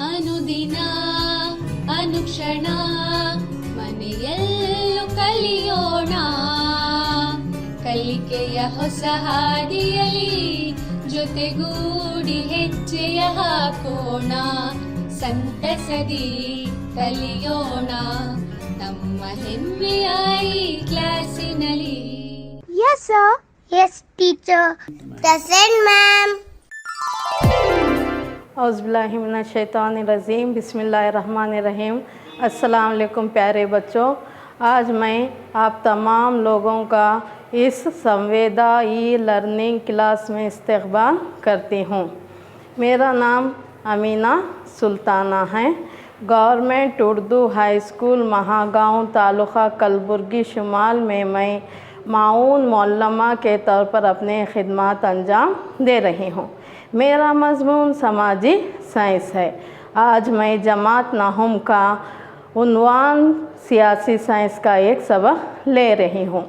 ಅನುದಿನ ಅನುಕ್ಷಣ ಮನೆಯಲ್ಲೂ ಕಲಿಯೋಣ, ಕಲಿಕೆಯ ಹೊಸ ಹಾದಿಯಲಿ ಜೊತೆಗೂಡಿ ಹೆಜ್ಜೆಯ ಹಾಕೋಣ, ಸಂತಸದಿ ಕಲಿಯೋಣ ನಮ್ಮ ಹೆಮ್ಮೆಯ ಈ ಕ್ಲಾಸಿನಲ್ಲಿ. Yes, sir. Yes, teacher. Present, ma'am. औज़ुबिल्लाहिमिनश्शैतानिर्रजीम, बिस्मिल्लाहिर्रहमानिर्रहीम। अस्सलाम वालेकुम प्यारे बच्चों, आज मैं आप तमाम लोगों का इस संवेदा ई लर्निंग क्लास में इस्तक़बाल करती हूँ। मेरा नाम अमीना सुल्ताना है। Government Urdu high school Mahagaon taluka Kalaburagi शुमाल में मैं माऊन मुअल्लमा के तौर पर अपने खिदमत अंजाम दे रही हूँ। मेरा मज़मून समाजी साइंस है। आज मैं जमात नहुम का उन्वान सियासी साइंस का एक सबक ले रही हूँ।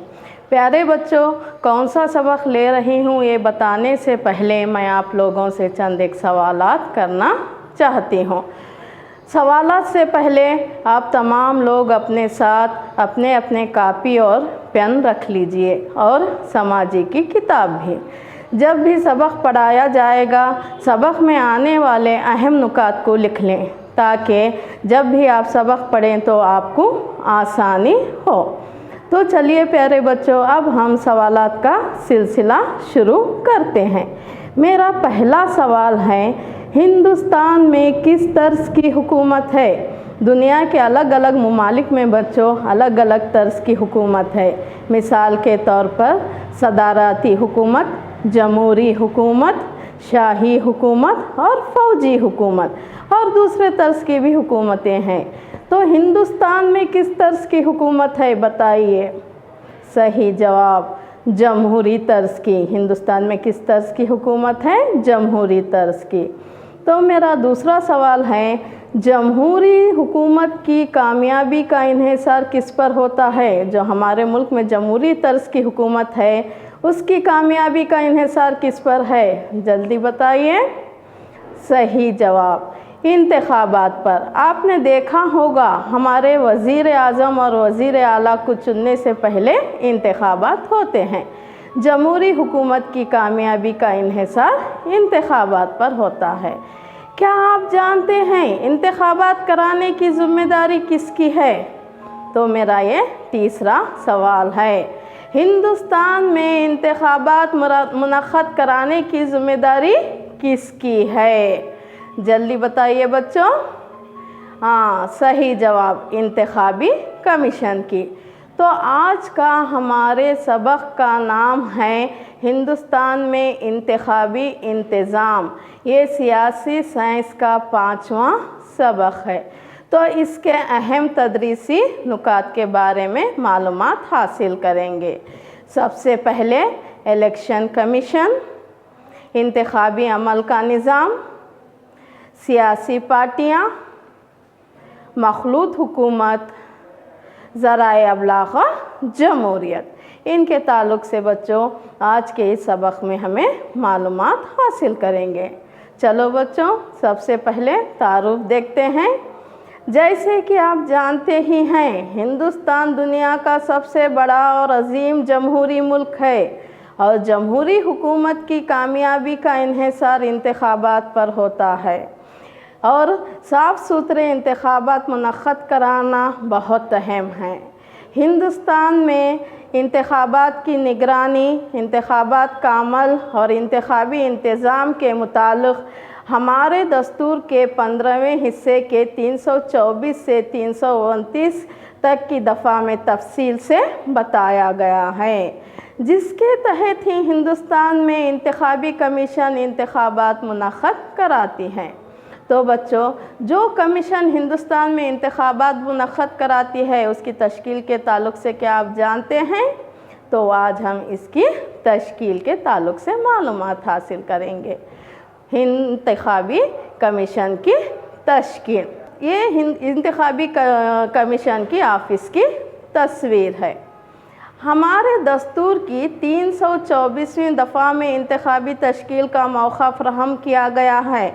प्यारे बच्चों, कौन सा सबक ले रही हूँ ये बताने से पहले मैं आप लोगों से चंद एक सवालात करना चाहती हूँ। सवालात से पहले आप तमाम लोग अपने साथ अपने अपने कापी और पेन रख लीजिए और समाजी की किताब भी। जब भी सबक पढ़ाया जाएगा, सबक में आने वाले अहम नुकात को लिख लें ताकि जब भी आप सबक पढ़ें तो आपको आसानी हो। तो चलिए प्यारे बच्चों, अब हम सवालात का सिलसिला शुरू करते हैं। मेरा पहला सवाल है, हिंदुस्तान में किस तर्ज की हुकूमत है? दुनिया के अलग अलग ममालिक में बच्चों अलग अलग तर्ज की हुकूमत है। मिसाल के तौर पर सदारती हुकूमत, जमहूरी हुकूमत, शाही हुकूमत और फ़ौजी हुकूमत और दूसरे तर्ज की भी हुकूमतें हैं। तो हिंदुस्तान में किस तर्ज की हुकूमत है बताइए? सही जवाब जमहूरी तर्ज की। हिंदुस्तान में किस तर्ज की हुकूमत है? जमहूरी तर्ज की। तो मेरा दूसरा सवाल है, जमहूरी हुकूमत की कामयाबी का इन्हिसार किस पर होता है? जो हमारे मुल्क में जमहूरी तर्ज की हुकूमत है उसकी कामयाबी का इन्हिसार किस पर है? जल्दी बताइए। सही जवाब इंतखाबात पर। आपने देखा होगा हमारे वज़ीर आज़म और वज़ीर आला को चुनने से पहले इंतखाबात होते हैं। जमहूरी हुकूमत की कामयाबी का इन्हिसार इंतखाबात पर होता है। क्या आप जानते हैं इंतखाबात कराने की ज़िम्मेदारी किसकी है? तो मेरा ये तीसरा सवाल है, हिंदुस्तान में इंतखाबात मुनक़्क़द कराने की ज़िम्मेदारी किसकी है? जल्दी बताइए बच्चों। हाँ, सही जवाब इंतखाबी कमीशन की। तो आज का हमारे सबक का नाम है हिंदुस्तान में इंतखाबी इंतज़ाम। ये सियासी साइंस का 5वां सबक है। तो इसके अहम तदरीसी नुकात के बारे में मालूमात हासिल करेंगे। सबसे पहले इलेक्शन कमीशन, इंतखाबी अमल का निज़ाम, सियासी पार्टियाँ, मखलूत हुकूमत, ज़राए अबलाग़, जमहूरियत। इनके ताल्लुक़ से बच्चों आज के इस सबक में हमें मालूमात हासिल करेंगे। चलो बच्चों, सबसे पहले तारुफ़ देखते हैं। जैसे कि आप जानते ही हैं, हिंदुस्तान दुनिया का सबसे बड़ा और अजीम जमहूरी मुल्क है और जमहूरी हुकूमत की कामयाबी का इन्हिसार इंतखाबात पर होता है और साफ़ सुथरे इंतखाबात मुनक़्क़द कराना बहुत अहम है। हिंदुस्तान में इंतखाबात की निगरानी, इंतखाबात का अमल और इंतखाबी इंतज़ाम के मुताल्लिक़ हमारे दस्तूर के 15वें हिस्से के 324 से 329 तक की दफ़ा में तफसील से बताया गया है, जिसके तहत ही हिंदुस्तान में इंतखाबी कमीशन इंतखाबात मुनक़्क़द कराती हैं। तो बच्चों, जो कमीशन हिंदुस्तान में इंतखाबात मुनक़्क़द कराती है उसकी तश्कील के ताल्लुक़ से क्या आप जानते हैं? तो आज हम इसकी तश्कील के ताल्लुक़ से मालूमात हासिल करेंगे। इंतखाबी कमीशन की तश्कील, ये इंतखाबी कमीशन की ऑफ़िस की तस्वीर है। हमारे दस्तूर की 324वीं दफ़ा में इंतखाबी तश्कील का मौक़ा फ़राहम किया गया है,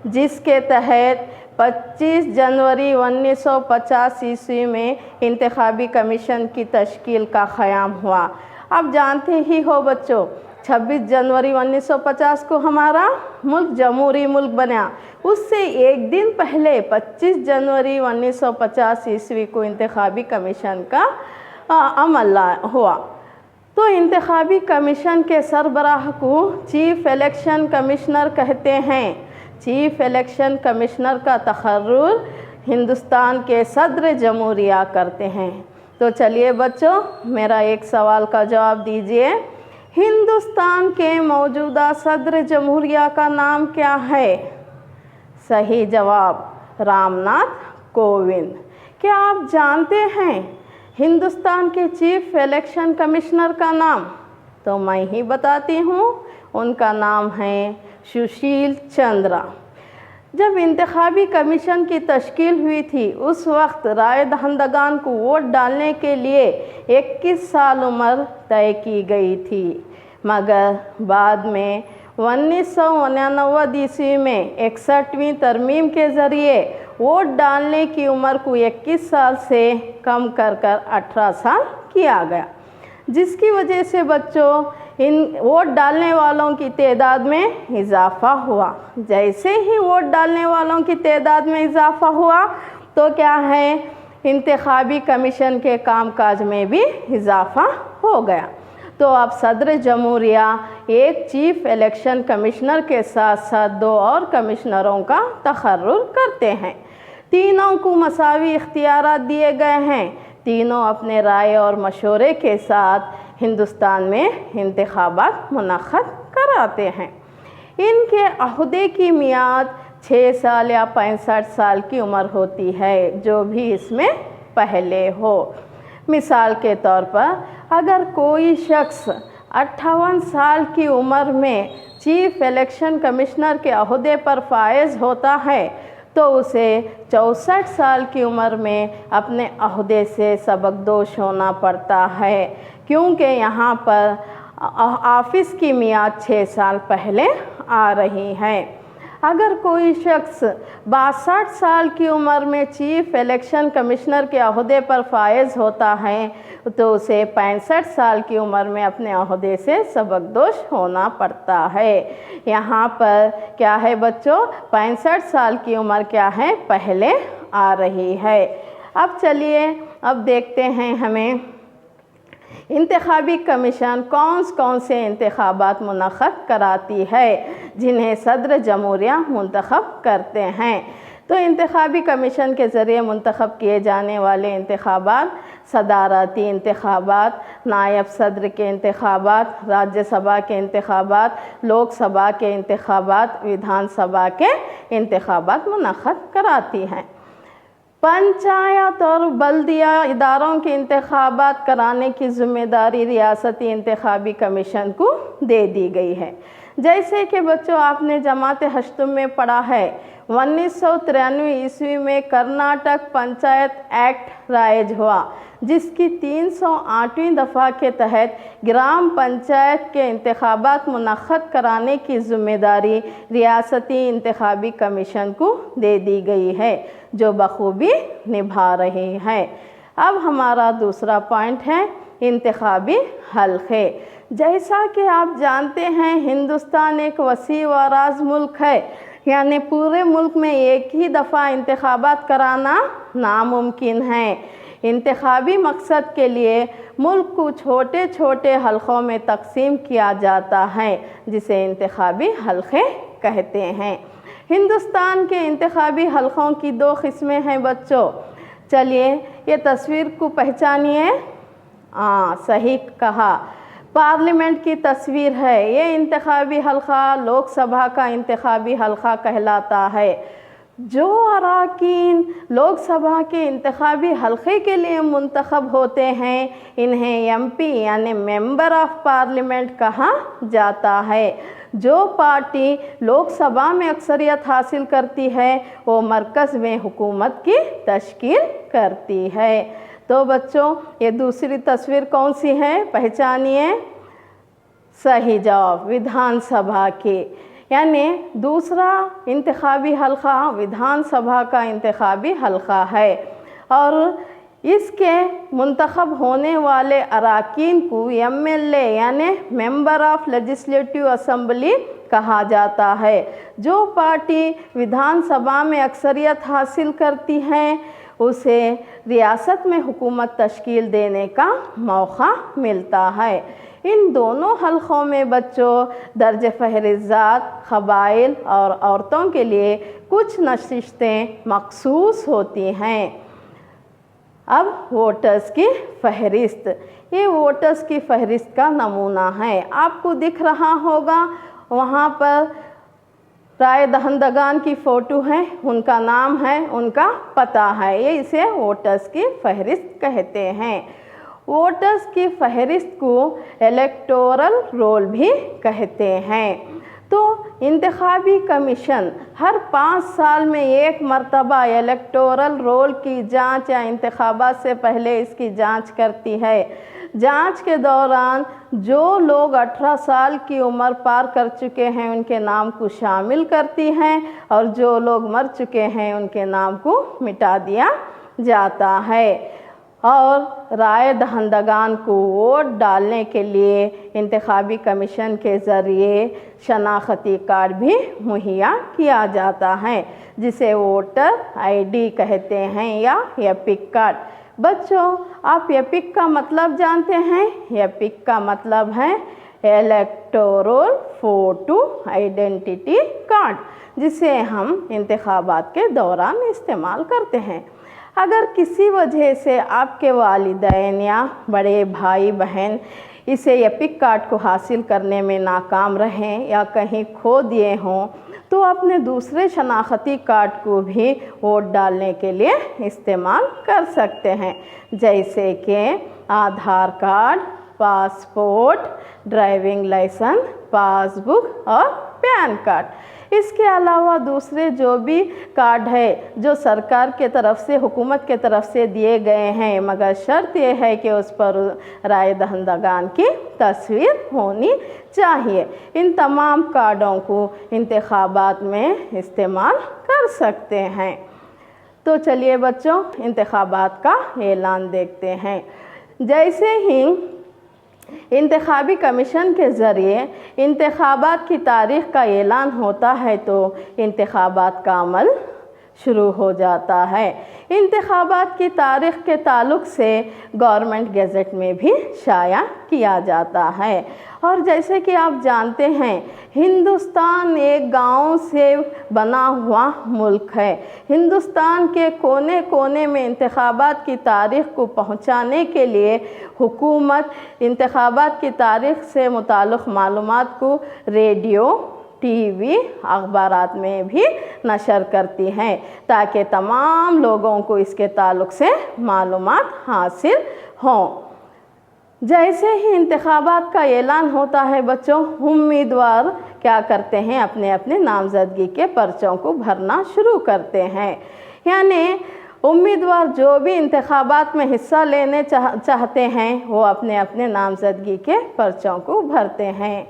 जिसके तहत 25 जनवरी 1950 ईस्वी में इंतखाबी कमीशन की तश्कील का क़याम हुआ। आप जानते ही हो बच्चों, 26 जनवरी 1950 को हमारा मुल्क जमहूरी मुल्क बना। उससे एक दिन पहले 25 जनवरी 1950 ईस्वी को इंतखाबी कमीशन का अमल हुआ। तो इंतखाबी कमीशन के सरबराह को चीफ इलेक्शन कमिश्नर कहते हैं। चीफ इलेक्शन कमिश्नर का तखर्रुर हिंदुस्तान के सदर जमहूरिया करते हैं। तो चलिए बच्चों, मेरा एक सवाल का जवाब दीजिए। हिंदुस्तान के मौजूदा सदर जमहूरिया का नाम क्या है? सही जवाब रामनाथ कोविंद। क्या आप जानते हैं हिंदुस्तान के चीफ इलेक्शन कमिश्नर का नाम? तो मैं ही बताती हूँ, उनका नाम है सुशील चंद्रा। जब इंतखाबी कमीशन की तश्कील हुई थी, उस वक्त राय दहंदगान को वोट डालने के लिए 21 साल उम्र तय की गई थी, मगर बाद में 1989 ईस्वी में 61वीं तरमीम के ज़रिए वोट डालने की उम्र को 21 साल से कम कर 18 साल किया गया, जिसकी वजह से बच्चों इन वोट डालने वालों की तादाद में इजाफ़ा हुआ। जैसे ही वोट डालने वालों की तादाद में इजाफ़ा हुआ तो क्या है, इंतखाबी कमीशन के कामकाज में भी इजाफ़ा हो गया। तो अब सदर जमहूरिया एक चीफ इलेक्शन कमिश्नर के साथ साथ 2 और कमिश्नरों का तखर्रुर करते हैं। तीनों को मसावी इख्तियारात दिए गए हैं। तीनों अपने राय और मशवरे के साथ हिंदुस्तान में इंतखाबात मुनक्कद कराते हैं। इनके अहदे की मियाद 6 साल या 65 साल की उम्र होती है, जो भी इसमें पहले हो। मिसाल के तौर पर अगर कोई शख्स 58 साल की उम्र में चीफ इलेक्शन कमिश्नर के अहदे पर फायज होता है तो उसे 64 साल की उम्र में अपने अहदे से सबकदोश होना पड़ता है, क्योंकि यहाँ पर ऑफिस की मियाद 6 साल पहले आ रही है। अगर कोई शख्स 62 साल की उम्र में चीफ इलेक्शन कमिश्नर के अहदे पर फायज होता है तो उसे 65 साल की उम्र में अपने अहदे से सबकदोश होना पड़ता है। यहाँ पर क्या है बच्चों, 65 साल की उम्र क्या है, पहले आ रही है। अब चलिए अब देखते हैं हमें इंतखाबी कमीशन कौन से इंतखाबात मुनक्कद कराती है जिन्हें सदर जमहूरिया मुंतखब करते हैं। तो इंतखाबी कमीशन के ज़रिए मुंतखब किए जाने वाले इंतखाबात सदारती इंतखाबात, नायब सदर के इंतखाबात, राज्यसभा के इंतखाबात, लोकसभा के इंतखाबात, विधानसभा के इंतखाबात मुनक्कद कराती हैं। पंचायत और बल्दिया इदारों के इंतखाबात कराने की ज़िम्मेदारी रियासती इंतखाबी कमीशन को दे दी गई है। जैसे कि बच्चों आपने जमात हश्तम में पढ़ा है, 1993 ईस्वी में कर्नाटक पंचायत एक्ट राइज हुआ, जिसकी 308वीं दफ़ा के तहत ग्राम पंचायत के इंतखाबात मुनक्कद कराने की ज़िम्मेदारी रियासती इंतखाबी कमीशन को दे दी गई है, जो बखूबी निभा रही है। अब हमारा दूसरा पॉइंट है इंतखाबी हल्क़े। जैसा कि आप जानते हैं हिंदुस्तान एक वसी व राज मुल्क है, यानी पूरे मुल्क में एक ही दफ़ा इंतखाबात कराना नामुमकिन है। इंतखाबी मकसद के लिए मुल्क को छोटे छोटे हल्क़ों में तकसीम किया जाता है, जिसे इंतखाबी हल्क़े कहते हैं। हिंदुस्तान के इंतखाबी हल्क़ों की 2 किस्में हैं बच्चों। चलिए ये तस्वीर को पहचानिए। सही कहा, पार्लियामेंट की तस्वीर है। ये इंतखाबी हल्क़ा लोकसभा का इंतखाबी हल्क़ा कहलाता है। जो अराकीन लोकसभा के इंतखाबी हल्क़े के लिए मुंतखब होते हैं, इन्हें एमपी यानी मेंबर ऑफ पार्लियामेंट कहा जाता है। जो पार्टी लोकसभा में अक्सरियत हासिल करती है वो मरकज़ में हुकूमत की तश्कील करती है। तो बच्चों ये दूसरी तस्वीर कौन सी है, पहचानिए। सही जवाब विधानसभा की। یعنی دوسرا انتخابی حلقہ विधान सभा का इंतखाबी हलका है और इसके منتخب ہونے والے اراکین کو MLA یعنی ممبر آف لیجسلیٹو اسمبلی کہا جاتا ہے۔ جو پارٹی विधान सभा میں اکثریت حاصل کرتی ہیں اسے ریاست میں حکومت تشکیل دینے کا موقع ملتا ہے۔ ان دونوں حلقوں میں بچوں درج فہرست ذات، قبائل اور عورتوں کے لیے کچھ نشستیں مخصوص ہوتی ہیں۔ اب ووٹرز کی فہرست، یہ ووٹرز کی فہرست کا نمونہ ہے، آپ کو دکھ رہا ہوگا وہاں پر رائے دہندگان کی فوٹو ہے، ان کا نام ہے، ان کا پتہ ہے، یہ اسے ووٹرز کی فہرست کہتے ہیں۔ ووٹرز کی فہرست کو الیکٹورل رول بھی کہتے ہیں۔ تو انتخابی کمیشن ہر 5 سال میں ایک مرتبہ الیکٹورل رول کی جانچ یا انتخابات سے پہلے اس کی جانچ کرتی ہے۔ جانچ کے دوران جو لوگ 18 سال کی عمر پار کر چکے ہیں ان کے نام کو شامل کرتی ہیں اور جو لوگ مر چکے ہیں ان کے نام کو مٹا دیا جاتا ہے۔ اور رائے دہندگان کو ووٹ ڈالنے کے لیے انتخابی کمیشن کے ذریعے شناختی کارڈ بھی مہیا کیا جاتا ہے جسے ووٹر ID کہتے ہیں یا ایپک کارڈ۔ بچوں آپ ایپک کا مطلب جانتے ہیں؟ ایپک کا مطلب ہے الیکٹورل فوٹو آئیڈینٹی کارڈ، جسے ہم انتخابات کے دوران استعمال کرتے ہیں۔ اگر کسی وجہ سے آپ کے والدین یا بڑے بھائی بہن اسے ایپک کارڈ کو حاصل کرنے میں ناکام رہیں یا کہیں کھو دیے ہوں تو اپنے دوسرے شناختی کارڈ کو بھی ووٹ ڈالنے کے لیے استعمال کر سکتے ہیں، جیسے کہ Aadhaar card, passport, driving licence, passbook اور پین کارڈ۔ اس کے علاوہ دوسرے جو بھی کارڈ ہے جو سرکار کے طرف سے، حکومت کے طرف سے دیے گئے ہیں، مگر شرط یہ ہے کہ اس پر رائے دہندگان کی تصویر ہونی چاہیے۔ ان تمام کارڈوں کو انتخابات میں استعمال کر سکتے ہیں۔ تو چلیے بچوں انتخابات کا اعلان دیکھتے ہیں۔ جیسے ہی انتخابی کمیشن کے ذریعے انتخابات کی تاریخ کا اعلان ہوتا ہے تو انتخابات کا عمل شروع ہو جاتا ہے۔ انتخابات کی تاریخ کے تعلق سے گورنمنٹ گیزٹ میں بھی شائع کیا جاتا ہے۔ اور جیسے کہ آپ جانتے ہیں ہندوستان ایک گاؤں سے بنا ہوا ملک ہے۔ ہندوستان کے کونے کونے میں انتخابات کی تاریخ کو پہنچانے کے لیے حکومت انتخابات کی تاریخ سے متعلق معلومات کو ریڈیو، ٹی وی، اخبارات میں بھی نشر کرتی ہیں تاکہ تمام لوگوں کو اس کے تعلق سے معلومات حاصل ہوں۔ جیسے ہی انتخابات کا اعلان ہوتا ہے بچوں، امیدوار کیا کرتے ہیں؟ اپنے اپنے نامزدگی کے پرچوں کو بھرنا شروع کرتے ہیں۔ یعنی امیدوار جو بھی انتخابات میں حصہ لینے چاہتے ہیں وہ اپنے اپنے نامزدگی کے پرچوں کو بھرتے ہیں۔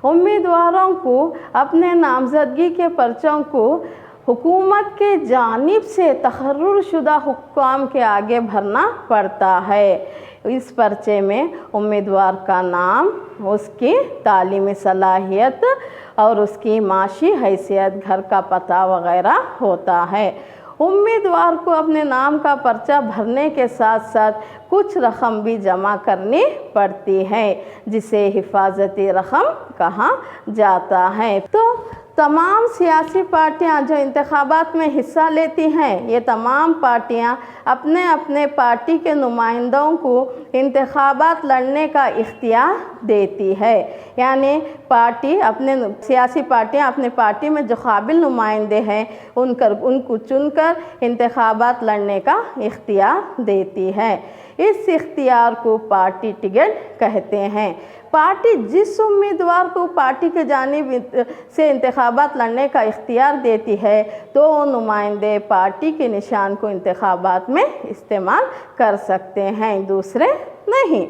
امیدواروں کو اپنے نامزدگی کے پرچوں کو حکومت کے جانب سے تقرر شدہ حکام کے آگے بھرنا پڑتا ہے۔ اس پرچے میں امیدوار کا نام، اس کی تعلیمی صلاحیت اور اس کی معاشی حیثیت، گھر کا پتہ وغیرہ ہوتا ہے۔ امیدوار کو اپنے نام کا پرچہ بھرنے کے ساتھ ساتھ کچھ رقم بھی جمع کرنی پڑتی ہے جسے حفاظتی رقم کہا جاتا ہے۔ تو تمام سیاسی پارٹیاں جو انتخابات میں حصہ لیتی ہیں یہ تمام پارٹیاں اپنے اپنے پارٹی کے نمائندوں کو انتخابات لڑنے کا اختیار دیتی ہے۔ یعنی سیاسی پارٹیاں اپنے پارٹی میں جو قابل نمائندے ہیں ان کو چن کر انتخابات لڑنے کا اختیار دیتی ہے۔ اس اختیار کو پارٹی ٹکٹ کہتے ہیں۔ پارٹی جس امیدوار کو پارٹی کے جانب سے انتخابات لڑنے کا اختیار دیتی ہے تو وہ نمائندے پارٹی کے نشان کو انتخابات میں استعمال کر سکتے ہیں، دوسرے نہیں۔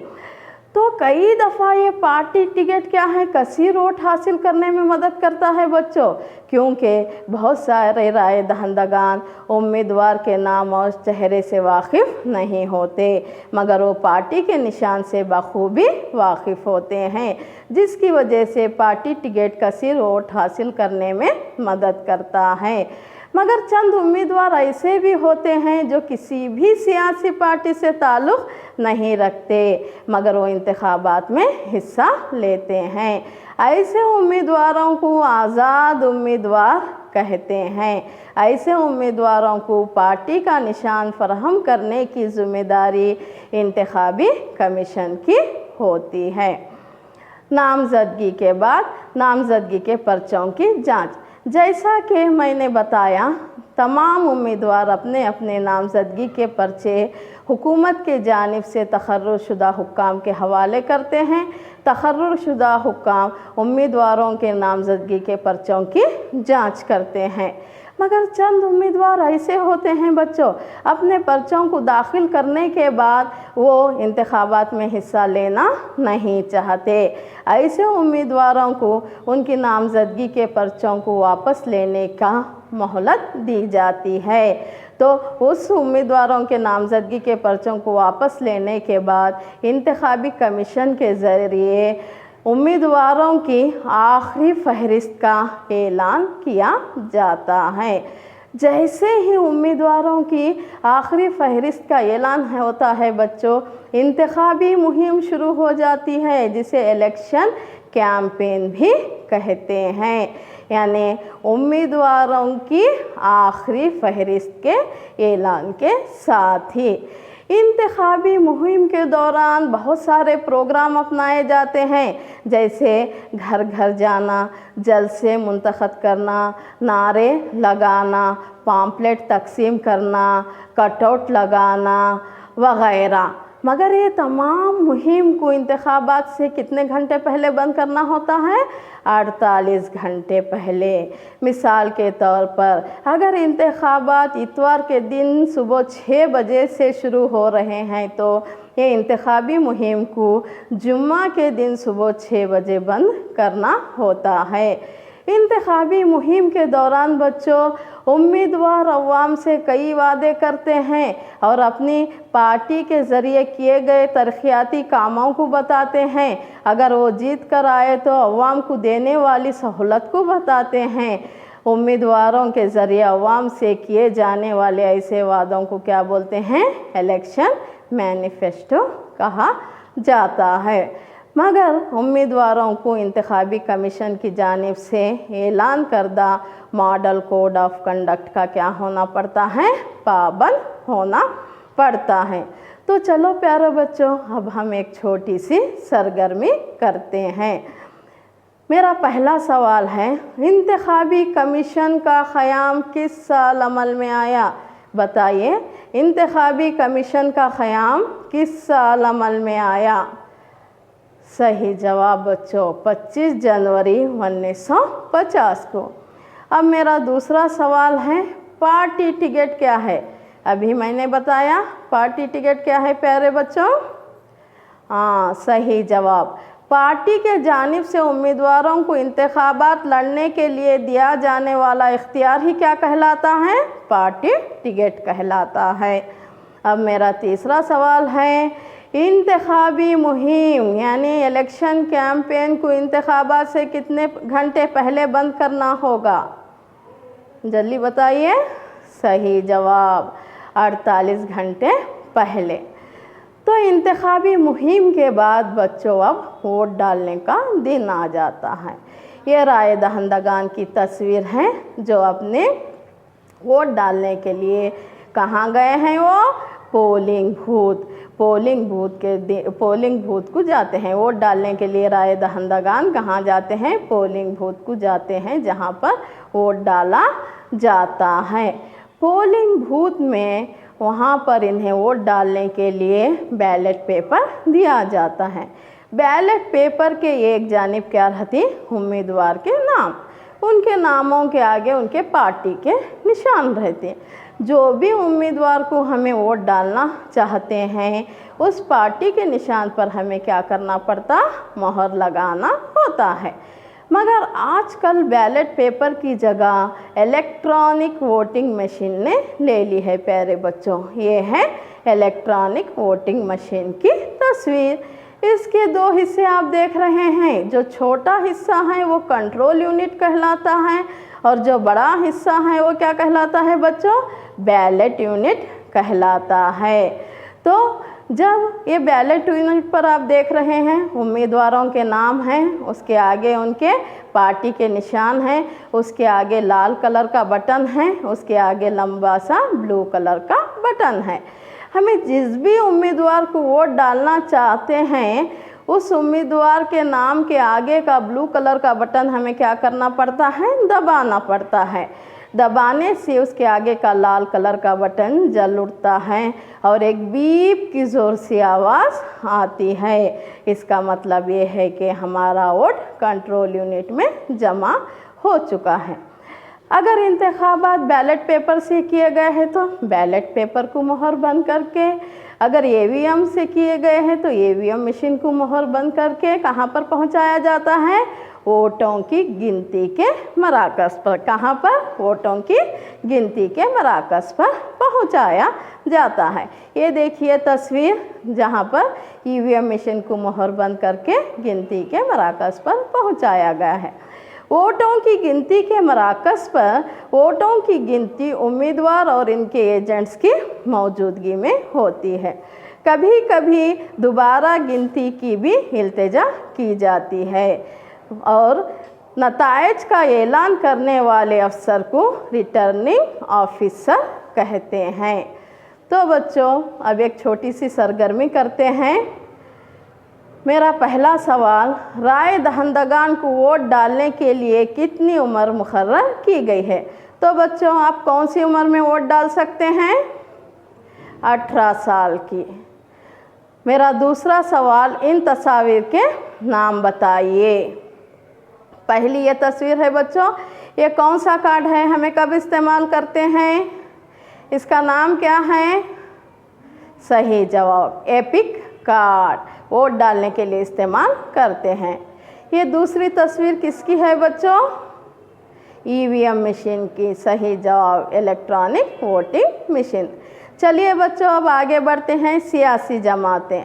تو کئی دفعہ یہ پارٹی ٹکٹ کیا ہے کثیر ووٹ حاصل کرنے میں مدد کرتا ہے بچوں، کیونکہ بہت سارے رائے دہندگان امیدوار کے نام اور چہرے سے واقف نہیں ہوتے، مگر وہ پارٹی کے نشان سے بخوبی واقف ہوتے ہیں، جس کی وجہ سے پارٹی ٹکٹ کثیر ووٹ حاصل کرنے میں مدد کرتا ہے۔ مگر چند امیدوار ایسے بھی ہوتے ہیں جو کسی بھی سیاسی پارٹی سے تعلق نہیں رکھتے، مگر وہ انتخابات میں حصہ لیتے ہیں۔ ایسے امیدواروں کو آزاد امیدوار کہتے ہیں۔ ایسے امیدواروں کو پارٹی کا نشان فراہم کرنے کی ذمہ داری انتخابی کمیشن کی ہوتی ہے۔ نامزدگی کے بعد نامزدگی کے پرچوں کی جانچ۔ جیسا کہ میں نے بتایا، تمام امیدوار اپنے اپنے نامزدگی کے پرچے حکومت کے جانب سے تقرر شدہ حکام کے حوالے کرتے ہیں۔ تقرر شدہ حکام امیدواروں کے نامزدگی کے پرچوں کی جانچ کرتے ہیں، مگر چند امیدوار ایسے ہوتے ہیں بچوں، اپنے پرچوں کو داخل کرنے کے بعد وہ انتخابات میں حصہ لینا نہیں چاہتے۔ ایسے امیدواروں کو ان کی نامزدگی کے پرچوں کو واپس لینے کا مہلت دی جاتی ہے۔ تو اس امیدواروں کے نامزدگی کے پرچوں کو واپس لینے کے بعد انتخابی کمیشن کے ذریعے امیدواروں کی آخری فہرست کا اعلان کیا جاتا ہے۔ جیسے ہی امیدواروں کی آخری فہرست کا اعلان ہوتا ہے بچوں، انتخابی مہم شروع ہو جاتی ہے، جسے الیکشن کیمپین بھی کہتے ہیں، یعنی امیدواروں کی آخری فہرست کے اعلان کے ساتھ ہی انتخابی مہم کے دوران بہت سارے پروگرام اپنائے جاتے ہیں، جیسے گھر گھر جانا، جلسے منتخب کرنا، نعرے لگانا، پامپلیٹ تقسیم کرنا، کٹ آؤٹ لگانا وغیرہ۔ مگر یہ تمام مہم کو انتخابات سے کتنے گھنٹے پہلے بند کرنا ہوتا ہے؟ 48 گھنٹے پہلے۔ مثال کے طور پر اگر انتخابات اتوار کے دن صبح 6 بجے سے شروع ہو رہے ہیں تو یہ انتخابی مہم کو جمعہ کے دن صبح 6 بجے بند کرنا ہوتا ہے۔ انتخابی مہم کے دوران بچوں امیدوار عوام سے کئی وعدے کرتے ہیں اور اپنی پارٹی کے ذریعے کیے گئے ترقیاتی کاموں کو بتاتے ہیں۔ اگر وہ جیت کر آئے تو عوام کو دینے والی سہولت کو بتاتے ہیں۔ امیدواروں کے ذریعے عوام سے کیے جانے والے ایسے وعدوں کو کیا بولتے ہیں؟ الیکشن مینیفیسٹو کہا جاتا ہے۔ مگر امیدواروں کو انتخابی کمیشن کی جانب سے اعلان کردہ ماڈل کوڈ آف کنڈکٹ کا کیا ہونا پڑتا ہے؟ پابند ہونا پڑتا ہے۔ تو چلو پیارے بچوں، اب ہم ایک چھوٹی سی سرگرمی کرتے ہیں۔ میرا پہلا سوال ہے، انتخابی کمیشن کا قیام کس سال عمل میں آیا؟ بتائیے، انتخابی کمیشن کا قیام کس سال عمل میں آیا؟ صحیح جواب بچوں 25 جنوری 1950 کو۔ اب میرا دوسرا سوال ہے، پارٹی ٹکٹ کیا ہے؟ ابھی میں نے بتایا پارٹی ٹکٹ کیا ہے پیارے بچوں؟ صحیح جواب، پارٹی کے جانب سے امیدواروں کو انتخابات لڑنے کے لیے دیا جانے والا اختیار ہی کیا کہلاتا ہے؟ پارٹی ٹکٹ کہلاتا ہے۔ اب میرا تیسرا سوال ہے، انتخابی مہم یعنی الیکشن کیمپین کو انتخابات سے کتنے گھنٹے پہلے بند کرنا ہوگا؟ جلدی بتائیے۔ صحیح جواب 48 گھنٹے پہلے۔ تو انتخابی مہم کے بعد بچوں اب ووٹ ڈالنے کا دن آ جاتا ہے۔ یہ رائے دہندگان کی تصویر ہے جو اپنے ووٹ ڈالنے کے لیے کہاں گئے ہیں؟ وہ پولنگ بوتھ کو جاتے ہیں۔ ووٹ ڈالنے کے لیے رائے دہندگان کہاں جاتے ہیں؟ پولنگ بوتھ کو جاتے ہیں، جہاں پر ووٹ ڈالا جاتا ہے۔ پولنگ بوتھ میں وہاں پر انہیں ووٹ ڈالنے کے لیے بیلٹ پیپر دیا جاتا ہے۔ بیلٹ پیپر کے ایک جانب کیا رہتی؟ امیدوار کے نام، ان کے ناموں کے آگے ان کے پارٹی کے निशान रहते हैं। जो भी उम्मीदवार को हमें वोट डालना चाहते हैं उस पार्टी के निशान पर हमें क्या करना पड़ता, मोहर लगाना होता है। मगर आजकल बैलेट पेपर की जगह इलेक्ट्रॉनिक वोटिंग मशीन ने ले ली है प्यारे बच्चों। ये है इलेक्ट्रॉनिक वोटिंग मशीन की तस्वीर। इसके दो हिस्से आप देख रहे हैं। जो छोटा हिस्सा है वो कंट्रोल यूनिट कहलाता है और जो बड़ा हिस्सा है वो क्या कहलाता है बच्चों, बैलेट यूनिट कहलाता है। तो जब ये बैलेट यूनिट पर आप देख रहे हैं उम्मीदवारों के नाम हैं, उसके आगे उनके पार्टी के निशान हैं, उसके आगे लाल कलर का बटन है, उसके आगे लंबा सा ब्लू कलर का बटन है। हमें जिस भी उम्मीदवार को वोट डालना चाहते हैं उस उम्मीदवार के नाम के आगे का ब्लू कलर का बटन हमें क्या करना पड़ता है, दबाना पड़ता है। दबाने से उसके आगे का लाल कलर का बटन जल उठता है और एक बीप की ज़ोर से आवाज़ आती है। इसका मतलब ये है कि हमारा वोट कंट्रोल यूनिट में जमा हो चुका है। अगर इंतखाबात बैलेट पेपर से किए गए हैं तो बैलेट पेपर को मोहर बंद करके, अगर ईवीएम से किए गए हैं तो ईवीएम मशीन को मोहर बंद करके कहाँ पर पहुँचाया जाता है, वोटों की गिनती के मराकज़ पर। कहाँ पर, वोटों की गिनती के मराकज़ पर पहुँचाया जाता है। ये देखिए तस्वीर जहाँ पर ईवीएम मशीन को मोहर बंद करके गिनती के मराकज़ पर पहुँचाया गया है। वोटों की गिनती के मराकज़ पर वोटों की गिनती उम्मीदवार और इनके एजेंट्स की मौजूदगी में होती है। कभी कभी दोबारा गिनती की भी इल्तिजा की जाती है और नताइज का ऐलान करने वाले अफसर को रिटर्निंग ऑफिसर कहते हैं। तो बच्चों अब एक छोटी सी सरगर्मी करते हैं। मेरा पहला सवाल, राय दहंदगान को वोट डालने के लिए कितनी उम्र मुकर्रर की गई है? तो बच्चों आप कौन सी उम्र में वोट डाल सकते हैं? 18 साल की। मेरा दूसरा सवाल, इन तस्वीर के नाम बताइए। पहली ये तस्वीर है बच्चों, ये कौन सा कार्ड है, हमें कब इस्तेमाल करते हैं? इसका नाम क्या है? सही जवाब, एपिक कार्ड, वोट डालने के लिए इस्तेमाल करते हैं। ये दूसरी तस्वीर किसकी है बच्चों? ईवीएम मशीन की। सही जवाब, इलेक्ट्रॉनिक वोटिंग मशीन। चलिए बच्चों अब आगे बढ़ते हैं। सियासी जमातें,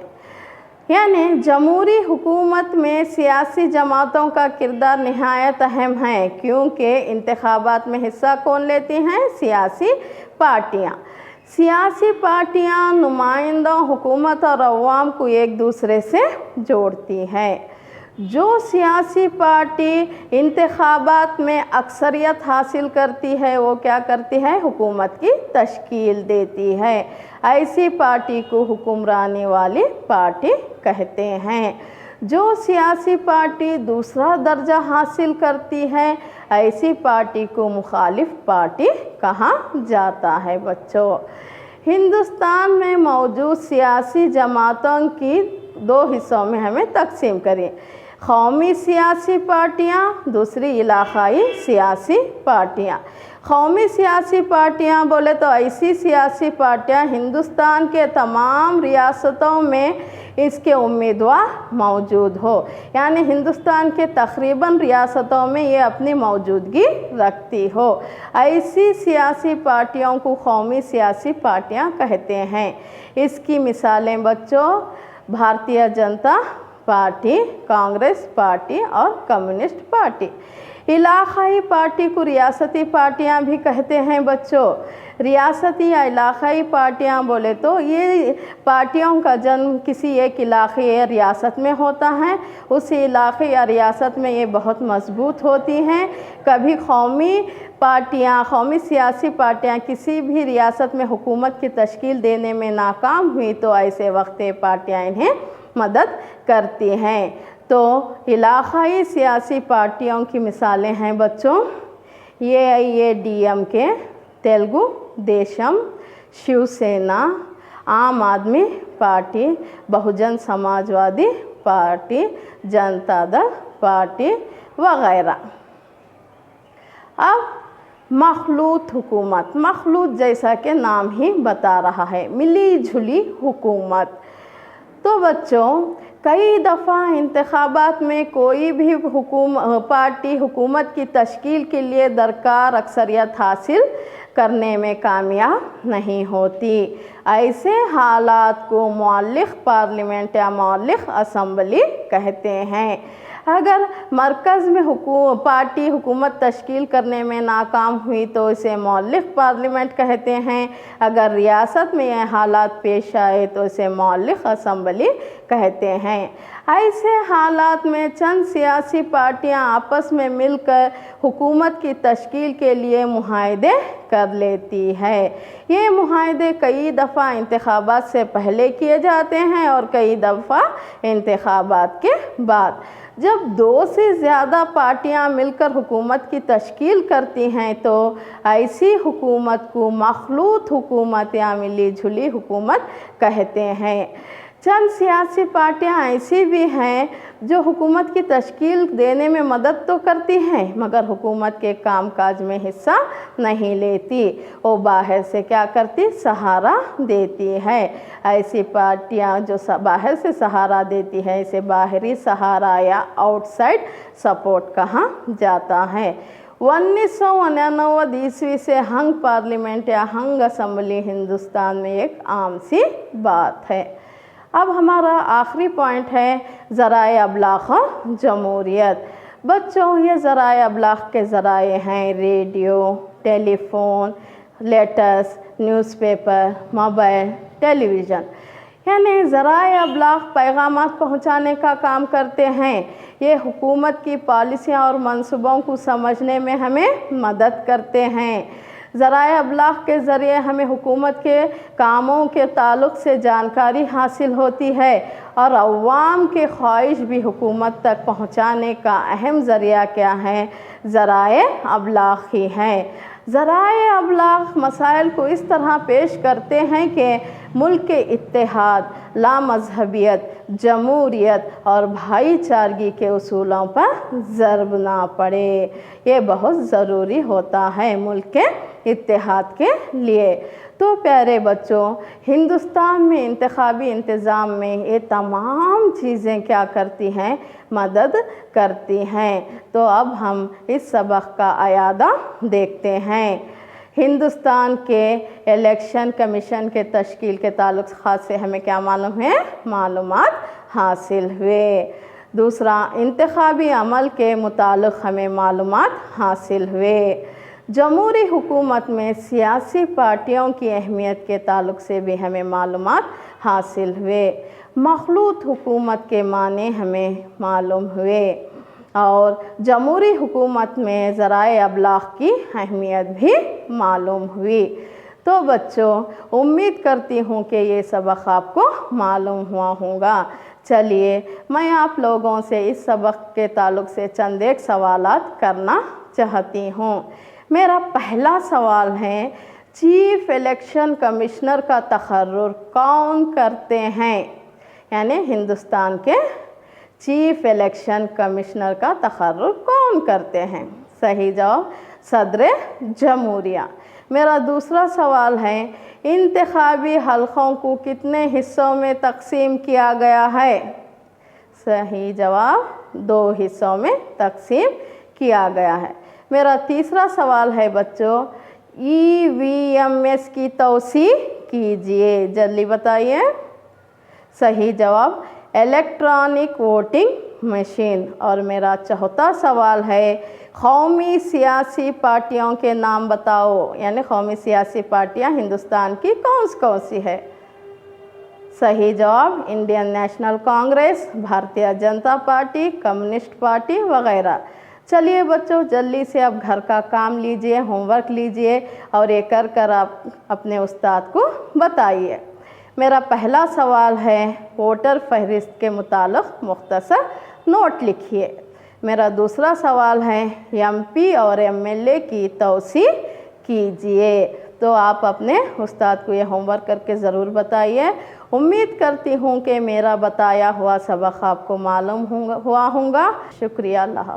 यानी जमहूरी हुकूमत में सियासी जमातों का किरदार निहायत अहम है, क्योंकि इंतखाबात में हिस्सा कौन लेती हैं? सियासी पार्टियाँ। सियासी पार्टियां नुमाइंदों, हुकूमत और अवाम को एक दूसरे से जोड़ती हैं। जो सियासी पार्टी इंतखाबात में अक्सरियत हासिल करती है वो क्या करती है? हुकूमत की तश्कील देती है। ऐसी पार्टी को हुक्मरानी वाली पार्टी कहते हैं। जो सियासी पार्टी दूसरा दर्जा हासिल करती है ऐसी पार्टी को मुखालिफ पार्टी कहा जाता है। बच्चों हिंदुस्तान में मौजूद सियासी जमातों की दो हिस्सों में हमें तकसीम करें। कौमी सियासी पार्टियाँ, दूसरी इलाक़ाई सियासी पार्टियाँ। कौमी सियासी पार्टियाँ बोले तो ऐसी सियासी पार्टियाँ हिंदुस्तान के तमाम रियासतों में इसके उम्मीदवार मौजूद हो, यानी हिंदुस्तान के तकरीबन रियासतों में ये अपनी मौजूदगी रखती हो। ऐसी सियासी पार्टियों को कौमी सियासी पार्टियाँ कहते हैं। इसकी मिसालें बच्चों भारतीय जनता पार्टी, कांग्रेस पार्टी और कम्युनिस्ट पार्टी। इलाक़ाई पार्टी को रियासती पार्टियां भी कहते हैं बच्चों। रियासती या इलाक़ाई पार्टियां बोले तो ये पार्टियों का जन्म किसी एक इलाक़े या रियासत में होता है। उस इलाक़े या रियासत में ये बहुत मजबूत होती हैं। कभी कौमी पार्टियां, कौमी सियासी पार्टियां किसी भी रियासत में हुकूमत की तश्कील देने में नाकाम हुई तो ऐसे वक्त ये पार्टियां इन्हें मदद करती हैं। तो इलाक़ाई सियासी पार्टियों की मिसालें हैं बच्चों AIADMK, तेलुगु देशम, शिवसेना, आम आदमी party, Bahujan Samajwadi party, Janata Dal party वगैरह। अब मखलूत हुकूमत, मखलूत जैसा कि नाम ही बता रहा है, मिली जुली हुकूमत। तो बच्चों कई दफ़ा इंतखाबात में कोई भी पार्टी हुकूमत की तश्कील के लिए दरकार अक्सरियत हासिल करने में कामयाब नहीं होती। ऐसे हालात को मुअल्लिक़ पार्लियामेंट या मुअल्लिक़ असम्बली कहते हैं। अगर मरकज़ में पार्टी हुकूमत तश्कील करने में नाकाम हुई तो इसे मुअल्लिक़ पार्लियामेंट कहते हैं। अगर रियासत में यह हालात पेश आए तो इसे मुअल्लिक़ असम्बली कहते हैं। ऐसे हालात में चंद सियासी पार्टियां आपस में मिलकर हुकूमत की तश्कील के लिए मुआहदे कर लेती है। ये मुआहदे कई दफ़ा इंतखाबात से पहले किए जाते हैं और कई दफ़ा इंतखाबात के बाद। जब दो से ज़्यादा पार्टियां मिलकर हुकूमत की तश्कील करती हैं तो ऐसी हुकूमत को मखलूत हुकूमत या मिली जुली हुकूमत कहते हैं। चंद सियासी पार्टियां ऐसी भी हैं जो हुकूमत की तश्कील देने में मदद तो करती हैं मगर हुकूमत के कामकाज में हिस्सा नहीं लेती, वो बाहर से क्या करती, सहारा देती है। ऐसी पार्टियां जो बाहर से सहारा देती है इसे बाहरी सहारा या आउटसाइड सपोर्ट कहा जाता है। 1999 ईस्वी से हंग पार्लियामेंट या हंग असम्बली हिंदुस्तान में एक आम सी बात है। अब हमारा आखिरी पॉइंट है ज़राए अबलाग़ और जमहूरियत। बच्चों ये ज़राए अबलाग़ के ज़राए हैं radio, telephone, letters, newspaper, mobile, television. यानी ज़राए अबलाग़ पैगामात पहुँचाने का काम करते हैं। ये हुकूमत की पॉलिसियाँ और मंसूबों को समझने में हमें मदद करते हैं। ज़राए अबलाग़ के ज़रिए हमें हुकूमत के कामों के ताल्लुक़ से जानकारी हासिल होती है और अवाम के ख्वाहिश भी हुकूमत तक पहुँचाने का अहम ज़रिया क्या है, ज़राए अबलाग़ ही है। ज़राए अबलाग़ मसाइल को इस तरह पेश करते हैं कि मुल्क के इत्तेहाद, लामज़हबियत, जमहूरियत और भाईचारगी के उसूलों पर ज़रब ना पड़े। ये बहुत ज़रूरी होता है मुल्क के इत्तेहाद के लिए। तो प्यारे बच्चों हिंदुस्तान में इंतखाबी इंतज़ाम में ये तमाम चीज़ें क्या करती हैं, मदद करती हैं। तो अब हम इस सबक का आयादा देखते हैं। हिंदुस्तान के इलेक्शन कमीशन के तश्कील के ताल्लुक़ ख़ास से हमें क्या मालूम है, मालूमात हासिल हुए। दूसरा इंतखाबी अमल के मुतालिक़ हमें मालूमात हासिल हुए। जमहूरी हुकूमत में सियासी पार्टियों की अहमियत के ताल्लुक़ से भी हमें मालूमात हासिल हुए। मखलूत हुकूमत के माने हमें मालूम हुए और जमहूरी हुकूमत में ज़राए अबलाग़ की अहमियत भी मालूम हुई। तो बच्चों उम्मीद करती हूँ कि ये सबक आपको मालूम हुआ होगा। चलिए मैं आप लोगों से इस सबक के ताल्लुक़ से चंद एक सवालात करना चाहती हूँ। मेरा पहला सवाल है चीफ़ इलेक्शन कमिश्नर का तक़र्रुर कौन करते हैं, यानी हिंदुस्तान के चीफ़ इलेक्शन कमिश्नर का तक़र्रुर कौन करते हैं। सही जवाब सदर जमहूरिया। मेरा दूसरा सवाल है इंतखाबी हलक़ों को कितने हिस्सों में तक़सीम किया गया है। सही जवाब 2 हिस्सों में तक़सीम किया गया है। मेरा तीसरा सवाल है बच्चों EVMS की तौसीह कीजिए, जल्दी बताइए। सही जवाब इलेक्ट्रॉनिक वोटिंग मशीन। और मेरा चौथा सवाल है कौमी सियासी पार्टियों के नाम बताओ, यानी कौमी सियासी पार्टियां हिंदुस्तान की कौन सी है। सही जवाब Indian national Congress, Bharatiya Janata party, communist party वगैरह। चलिए बच्चों जल्दी से अब घर का काम लीजिए, होमवर्क लीजिए और ये कर आप अपने उस्ताद को बताइए। मेरा पहला सवाल है वोटर फहरिस्त के मुतालिक मुख्तसर नोट लिखिए। मेरा दूसरा सवाल है MP और MLA की तौसीह कीजिए। तो आप अपने उस्ताद को ये होमवर्क करके ज़रूर बताइए। उम्मीद करती हूँ कि मेरा बताया हुआ सबक आपको मालूम हुआ होगा। शुक्रिया। अल्लाह।